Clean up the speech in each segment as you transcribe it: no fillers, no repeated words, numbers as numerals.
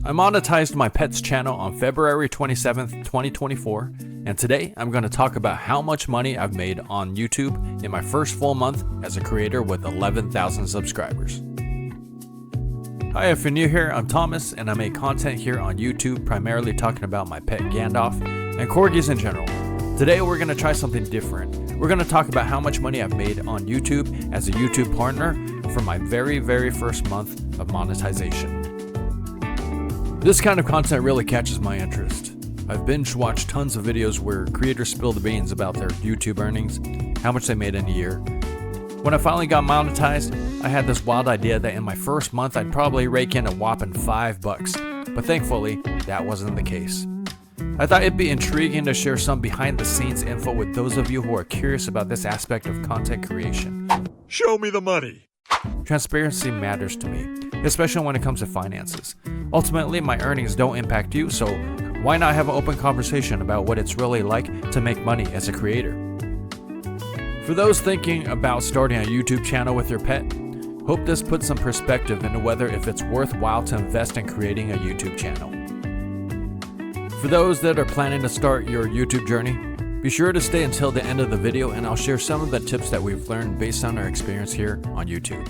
I monetized my pets channel on February 27th, 2024, and today I'm going to talk about how much money I've made on YouTube in my first full month as a creator with 11,000 subscribers. Hi, if you're new here, I'm Thomas, and I make content here on YouTube primarily talking about my pet Gandalf and corgis in general. Today we're going to try something different. We're going to talk about how much money I've made on YouTube as a YouTube partner for my very first month of monetization. This kind of content really catches my interest. I've binge watched tons of videos where creators spill the beans about their YouTube earnings, how much they made in a year. When I finally got monetized, I had this wild idea that in my first month I'd probably rake in a whopping $5, but thankfully that wasn't the case. I thought it'd be intriguing to share some behind the scenes info with those of you who are curious about this aspect of content creation. Show me the money! Transparency matters to me, especially when it comes to finances. Ultimately, my earnings don't impact you, so why not have an open conversation about what it's really like to make money as a creator? For those thinking about starting a YouTube channel with your pet, hope this puts some perspective into whether if it's worthwhile to invest in creating a YouTube channel. For those that are planning to start your YouTube journey, be sure to stay until the end of the video and I'll share some of the tips that we've learned based on our experience here on YouTube.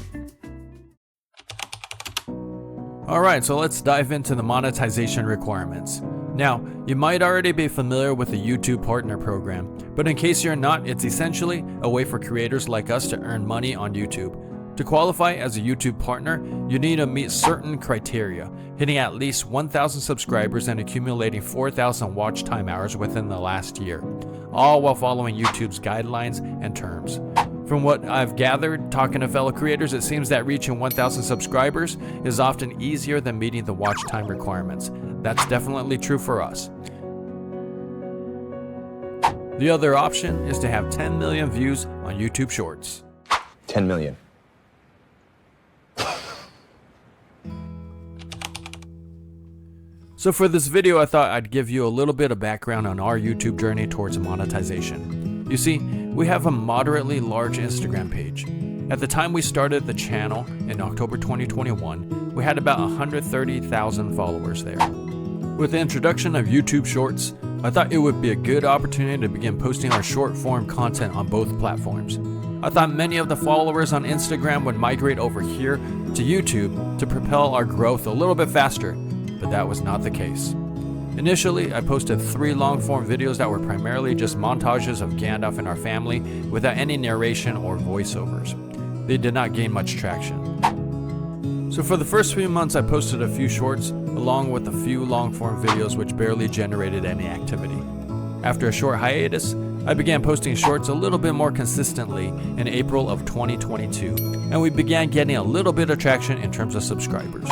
Alright, so let's dive into the monetization requirements. Now, you might already be familiar with the YouTube Partner Program, but in case you're not, it's essentially a way for creators like us to earn money on YouTube. To qualify as a YouTube partner, you need to meet certain criteria, hitting at least 1,000 subscribers and accumulating 4,000 watch time hours within the last year, all while following YouTube's guidelines and terms. From what I've gathered, talking to fellow creators, it seems that reaching 1,000 subscribers is often easier than meeting the watch time requirements. That's definitely true for us. The other option is to have 10 million views on YouTube Shorts. 10 million. So for this video, I thought I'd give you a little bit of background on our YouTube journey towards monetization. You see, we have a moderately large Instagram page. At the time we started the channel in October 2021, we had about 130,000 followers there. With the introduction of YouTube Shorts, I thought it would be a good opportunity to begin posting our short form content on both platforms. I thought many of the followers on Instagram would migrate over here to YouTube to propel our growth a little bit faster, but that was not the case. Initially, I posted 3 long-form videos that were primarily just montages of Gandalf and our family without any narration or voiceovers. They did not gain much traction. So for the first few months, I posted a few shorts along with a few long-form videos which barely generated any activity. After a short hiatus, I began posting shorts a little bit more consistently in April of 2022, and we began getting a little bit of traction in terms of subscribers.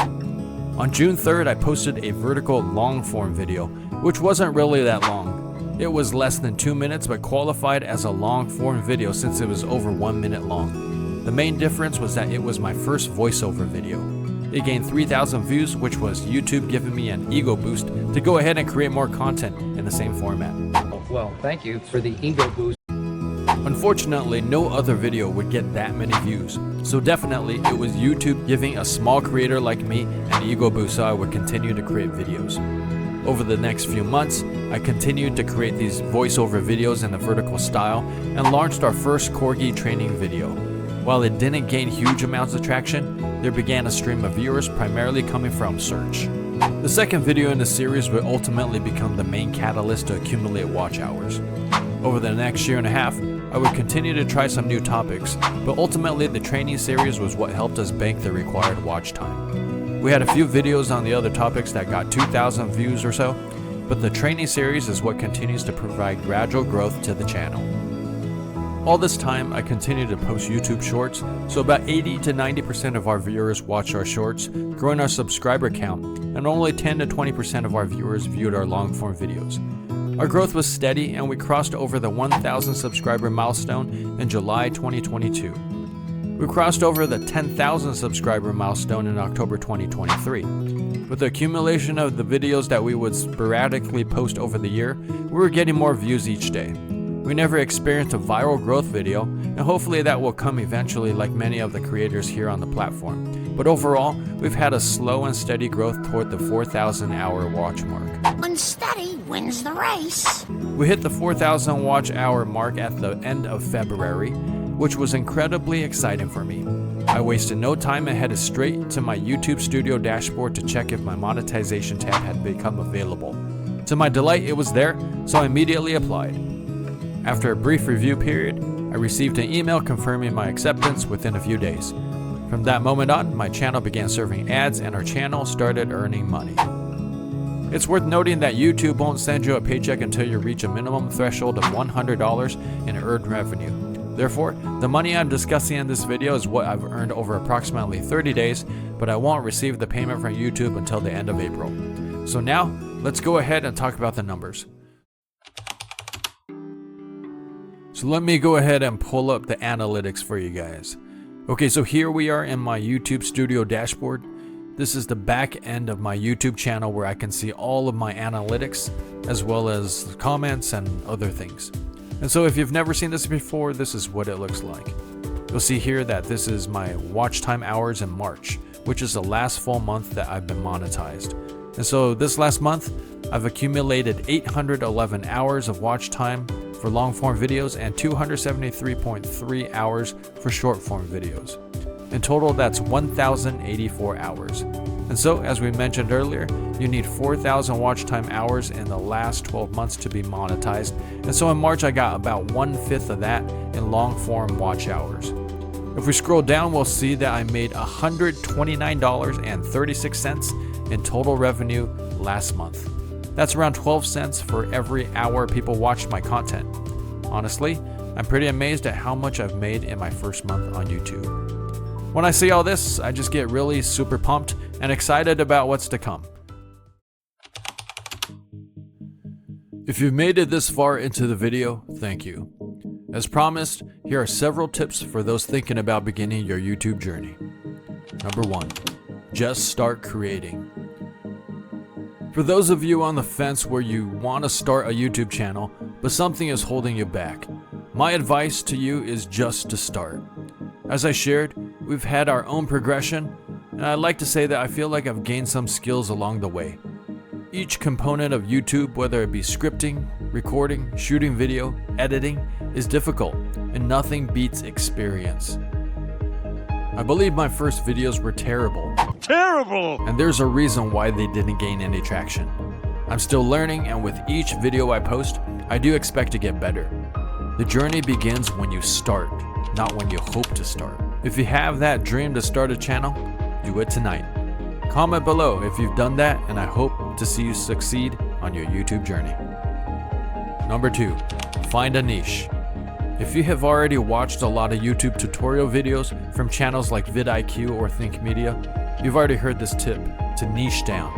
On June 3rd, I posted a vertical long-form video, which wasn't really that long. It was less than 2 minutes but qualified as a long-form video since it was over 1 minute long. The main difference was that it was my first voiceover video. It gained 3,000 views, which was YouTube giving me an ego boost to go ahead and create more content in the same format. Well, thank you for the ego boost. Unfortunately, no other video would get that many views, so definitely it was YouTube giving a small creator like me an ego boost so I would continue to create videos. Over the next few months, I continued to create these voiceover videos in the vertical style and launched our first corgi training video. While it didn't gain huge amounts of traction, there began a stream of viewers primarily coming from search. The second video in the series would ultimately become the main catalyst to accumulate watch hours. Over the next year and a half, I would continue to try some new topics, but ultimately the training series was what helped us bank the required watch time. We had a few videos on the other topics that got 2,000 views or so, but the training series is what continues to provide gradual growth to the channel. All this time, I continued to post YouTube Shorts, so about 80 to 90% of our viewers watched our shorts, growing our subscriber count, and only 10 to 20% of our viewers viewed our long-form videos. Our growth was steady and we crossed over the 1,000 subscriber milestone in July 2022. We crossed over the 10,000 subscriber milestone in October 2023. With the accumulation of the videos that we would sporadically post over the year, we were getting more views each day. We never experienced a viral growth video, and hopefully that will come eventually like many of the creators here on the platform. But overall, we've had a slow and steady growth toward the 4,000 hour watch mark. When steady wins the race. We hit the 4,000 watch hour mark at the end of February, which was incredibly exciting for me. I wasted no time and headed straight to my YouTube Studio dashboard to check if my monetization tab had become available. To my delight, it was there, so I immediately applied. After a brief review period, I received an email confirming my acceptance within a few days. From that moment on, my channel began serving ads and our channel started earning money. It's worth noting that YouTube won't send you a paycheck until you reach a minimum threshold of $100 in earned revenue. Therefore, the money I'm discussing in this video is what I've earned over approximately 30 days, but I won't receive the payment from YouTube until the end of April. So now, let's go ahead and talk about the numbers. So let me go ahead and pull up the analytics for you guys. Okay, so here we are in my YouTube Studio dashboard. This is the back end of my YouTube channel where I can see all of my analytics, as well as comments and other things. And so if you've never seen this before, this is what it looks like. You'll see here that this is my watch time hours in March, which is the last full month that I've been monetized. And so this last month, I've accumulated 811 hours of watch time for long form videos and 273.3 hours for short form videos. In total, that's 1,084 hours. And so, as we mentioned earlier, you need 4,000 watch time hours in the last 12 months to be monetized. And so in March, I got about 1/5 of that in long form watch hours. If we scroll down, we'll see that I made $129.36 in total revenue last month. That's around 12 cents for every hour people watched my content. Honestly, I'm pretty amazed at how much I've made in my first month on YouTube. When I see all this, I just get really super pumped and excited about what's to come. If you've made it this far into the video, thank you. As promised, here are several tips for those thinking about beginning your YouTube journey. Number 1, just start creating. For those of you on the fence where you want to start a YouTube channel, but something is holding you back, my advice to you is just to start. As I shared, we've had our own progression, and I'd like to say that I feel like I've gained some skills along the way. Each component of YouTube, whether it be scripting, recording, shooting video, editing, is difficult, and nothing beats experience. I believe my first videos were terrible. And there's a reason why they didn't gain any traction. I'm still learning, and with each video I post, I do expect to get better. The journey begins when you start, not when you hope to start. If you have that dream to start a channel, do it tonight. Comment below if you've done that, and I hope to see you succeed on your YouTube journey. Number 2, find a niche. If you have already watched a lot of YouTube tutorial videos from channels like vidIQ or Think Media, you've already heard this tip, to niche down.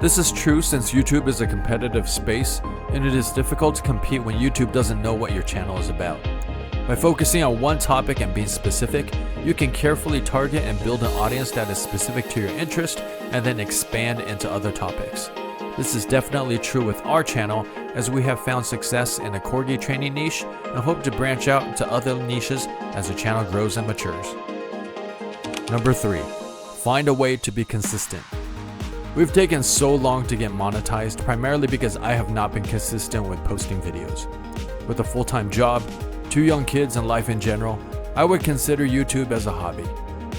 This is true since YouTube is a competitive space, and it is difficult to compete when YouTube doesn't know what your channel is about. By focusing on one topic and being specific, you can carefully target and build an audience that is specific to your interest and then expand into other topics. This is definitely true with our channel, as we have found success in a corgi training niche and hope to branch out to other niches as the channel grows and matures. Number 3, find a way to be consistent. We've taken so long to get monetized primarily because I have not been consistent with posting videos. With a full-time job, 2 young kids, and life in general, I would consider YouTube as a hobby.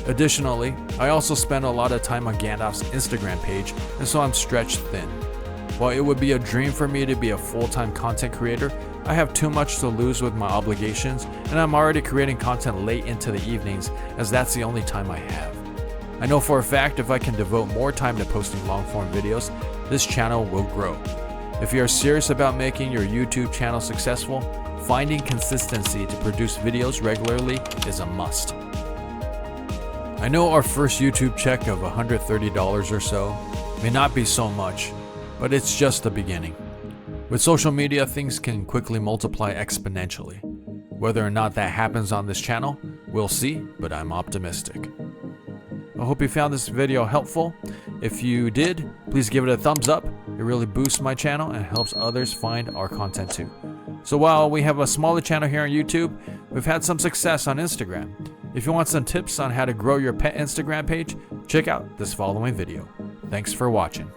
Additionally, I also spend a lot of time on Gandalf's Instagram page, and so I'm stretched thin. While it would be a dream for me to be a full-time content creator, I have too much to lose with my obligations, and I'm already creating content late into the evenings, as that's the only time I have. I know for a fact if I can devote more time to posting long-form videos, this channel will grow. If you are serious about making your YouTube channel successful, finding consistency to produce videos regularly is a must. I know our first YouTube check of $130 or so may not be so much, but it's just the beginning. With social media, things can quickly multiply exponentially. Whether or not that happens on this channel, we'll see, but I'm optimistic. I hope you found this video helpful. If you did, please give it a thumbs up. It really boosts my channel and helps others find our content too. So while we have a smaller channel here on YouTube, we've had some success on Instagram. If you want some tips on how to grow your pet Instagram page, check out this following video. Thanks for watching.